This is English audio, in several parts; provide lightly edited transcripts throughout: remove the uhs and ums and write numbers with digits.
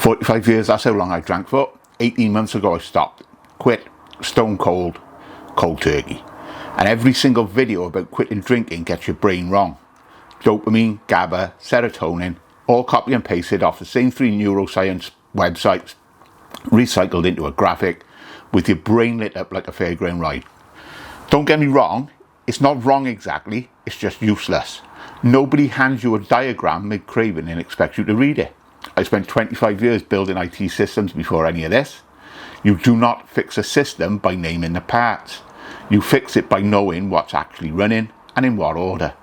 45 years, that's how long I drank for. 18 months ago I stopped. Quit. Stone cold. Cold turkey. And every single video about quitting drinking gets your brain wrong. Dopamine, GABA, serotonin, all copy and pasted off the same 3 neuroscience websites, recycled into a graphic, with your brain lit up like a fairground ride. Don't get me wrong, it's not wrong exactly, it's just useless. Nobody hands you a diagram mid-craving and expects you to read it. I spent 25 years building IT systems before any of this. You do not fix a system by naming the parts. You fix it by knowing what's actually running and in what order.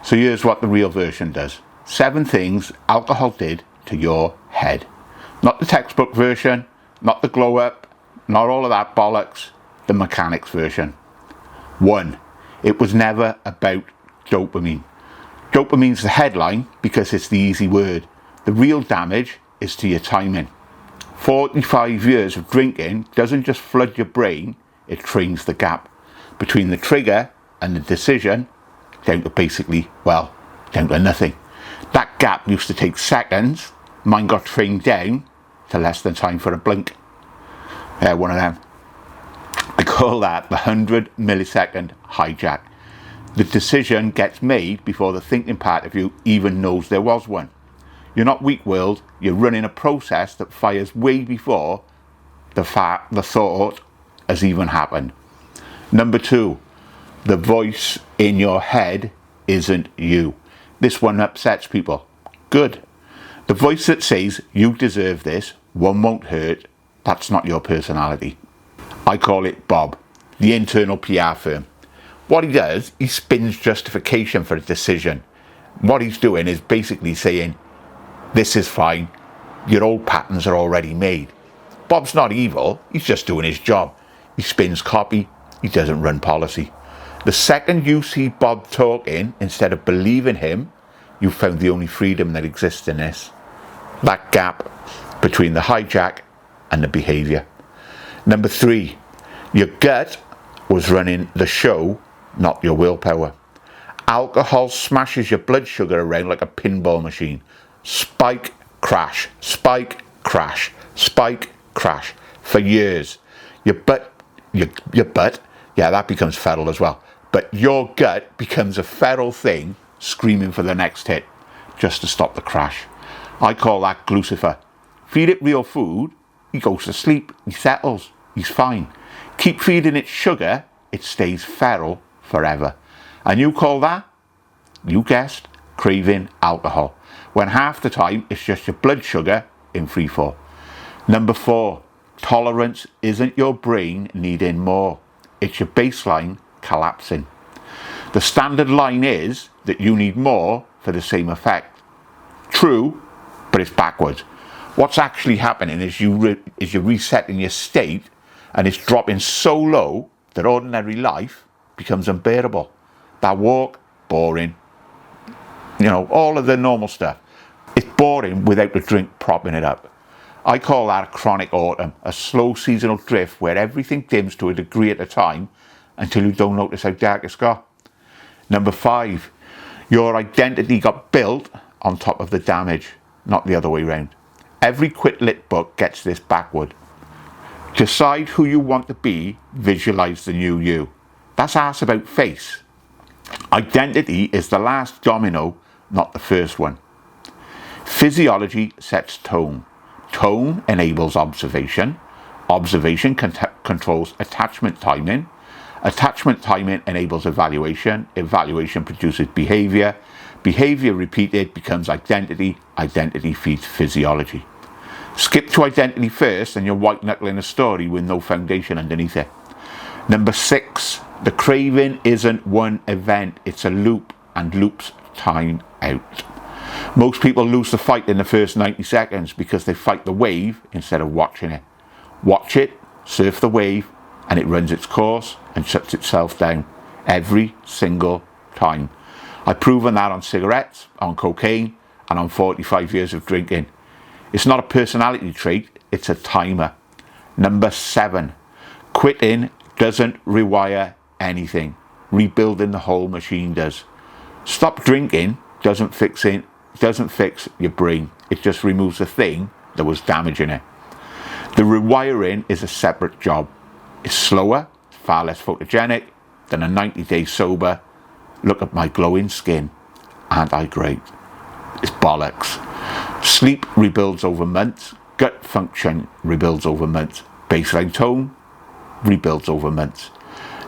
So here's what the real version does. 7 things alcohol did to your head. Not the textbook version, not the glow up, not all of that bollocks, the mechanics version. 1. It was never about dopamine. Dopamine's the headline because it's the easy word. The real damage is to your timing. 45 years of drinking doesn't just flood your brain, it trains the gap between the trigger and the decision down to basically, well, down to nothing. That gap used to take seconds. Mine got trained down to less than time for a blink. One of them. I call that the 100 millisecond hijack. The decision gets made before the thinking part of you even knows there was one. You're not weak-willed, you're running a process that fires way before the thought has even happened. Number 2, the voice in your head isn't you. This one upsets people. Good. The voice that says, you deserve this, one won't hurt, that's not your personality. I call it Bob, the internal PR firm. What he does, he spins justification for a decision. What he's doing is basically saying, this is fine, your old patterns are already made. Bob's not evil, he's just doing his job. He spins copy, he doesn't run policy. The second you see Bob talking, instead of believing him, you've found the only freedom that exists in this. That gap between the hijack and the behaviour. Number 3, your gut was running the show, not your willpower. Alcohol smashes your blood sugar around like a pinball machine. Spike, crash, spike, crash, spike, crash for years. Your butt, yeah, that becomes feral as well. But your gut becomes a feral thing screaming for the next hit just to stop the crash. I call that Glucifer. Feed it real food, he goes to sleep, he settles, he's fine. Keep feeding it sugar, it stays feral forever. And you call that, you guessed, craving alcohol, when half the time it's just your blood sugar in free fall. Number 4, tolerance isn't your brain needing more, it's your baseline collapsing. The standard line is that you need more for the same effect. True, but it's backwards. What's actually happening is you're resetting your state, and it's dropping so low that ordinary life becomes unbearable. That walk, boring. You know, all of the normal stuff. It's boring without the drink propping it up. I call that a chronic autumn, a slow seasonal drift where everything dims to a degree at a time until you don't notice how dark it's got. Number 5, your identity got built on top of the damage, not the other way round. Every quit lit book gets this backward. Decide who you want to be, visualize the new you. That's arse about face. Identity is the last domino, not the first one. Physiology sets tone. Tone enables observation. Observation controls attachment timing. Attachment timing enables evaluation. Evaluation produces behavior. Behavior repeated becomes identity. Identity feeds physiology. Skip to identity first and you're white knuckling a story with no foundation underneath it. Number 6, the craving isn't one event, it's a loop, and loops time out. Most people lose the fight in the first 90 seconds because they fight the wave instead of watching it. Watch it, surf the wave, and it runs its course and shuts itself down every single time. I've proven that on cigarettes, on cocaine, and on 45 years of drinking. It's not a personality trait, it's a timer. Number 7, quitting doesn't rewire anything. Rebuilding the whole machine does. Stop drinking doesn't fix your brain. It just removes the thing there was damage in it. The rewiring is a separate job. It's slower, far less photogenic than a 90-day sober. Look at my glowing skin. Aren't I great? It's bollocks. Sleep rebuilds over months. Gut function rebuilds over months. Baseline tone rebuilds over months.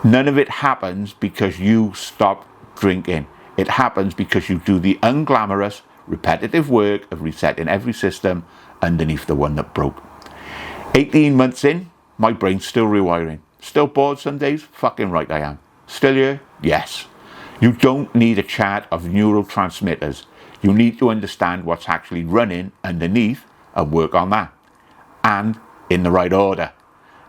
None of it happens because you stop drinking. It happens because you do the unglamorous, repetitive work of resetting every system underneath the one that broke. 18 months in, my brain's still rewiring. Still bored some days? Fucking right I am. Still here? Yes. You don't need a chart of neurotransmitters. You need to understand what's actually running underneath and work on that. And in the right order.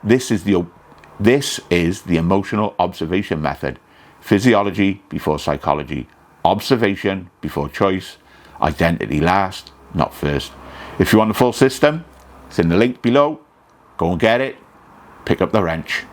This is the emotional observation method. Physiology before psychology. Observation before choice. Identity last, not first. If you want the full system, it's in the link below. Go and get it. Pick up the wrench.